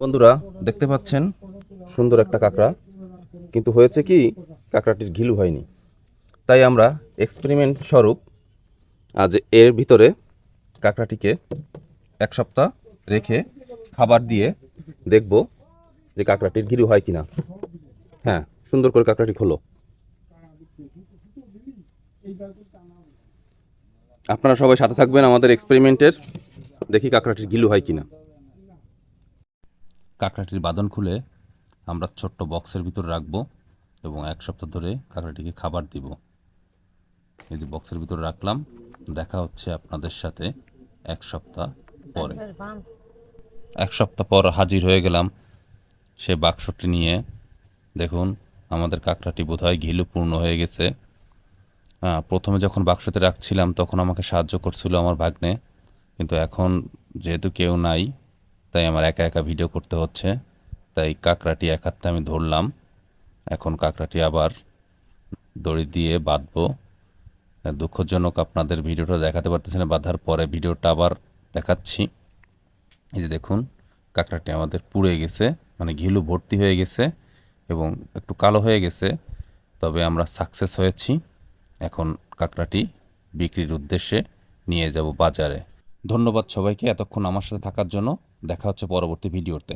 বন্ধুরা, দেখতে পাচ্ছেন সুন্দর একটা কাঁকড়া, কিন্তু হয়েছে কি কাঁকড়াটির ঘিলু হয়নি। তাই আমরা এক্সপেরিমেন্ট স্বরূপ আজ এর ভিতরে কাঁকড়াটিকে 1 সপ্তাহ রেখে খাবার দিয়ে দেখব যে কাঁকড়াটির ঘিলু হয় কিনা। হ্যাঁ, সুন্দর করে কাঁকড়াটি খোলো। আপনারা সবাই সাথে থাকবেন আমাদের এক্সপেরিমেন্টের, দেখি কাঁকড়াটির ঘিলু হয় কিনা। কাঁকড়াটির বাঁধন খুলে আমরা ছোট্ট বক্সের ভিতর রাখবো এবং 1 সপ্তাহ ধরে কাঁকড়াটিকে খাবার দিব। এই যে বক্সের ভিতর রাখলাম, দেখা হচ্ছে আপনাদের সাথে 1 সপ্তাহ পরে। 1 সপ্তাহ পর হাজির হয়ে গেলাম সে বাক্সটি নিয়ে। দেখুন, আমাদের কাঁকড়াটি বোধহয় ঘিলু পূর্ণ হয়ে গেছে। প্রথমে যখন বাক্সতে রাখছিলাম তখন আমাকে সাহায্য করছিল আমার ভাগ্নে, কিন্তু এখন যেহেতু কেউ নাই তাই আমার একা একা ভিডিও করতে হচ্ছে। তাই কাঁকড়াটি এক হাতে আমি ধরলাম। এখন কাঁকড়াটি আবার দড়ি দিয়ে বাঁধবো। দুঃখজনক আপনাদের ভিডিওটা দেখাতে পারতেছি না, বাঁধার পরে ভিডিওটা আবার দেখাচ্ছি। এই যে দেখুন, কাঁকড়াটি আমাদের পুড়ে গেছে, মানে ঘিলু ভর্তি হয়ে গেছে এবং একটু কালো হয়ে গেছে। তবে আমরা সাকসেস হয়েছি। এখন কাঁকড়াটি বিক্রির উদ্দেশ্যে নিয়ে যাব বাজারে। ধন্যবাদ সবাইকে এতক্ষণ আমার সাথে থাকার জন্য। দেখা হচ্ছে পরবর্তী ভিডিওতে।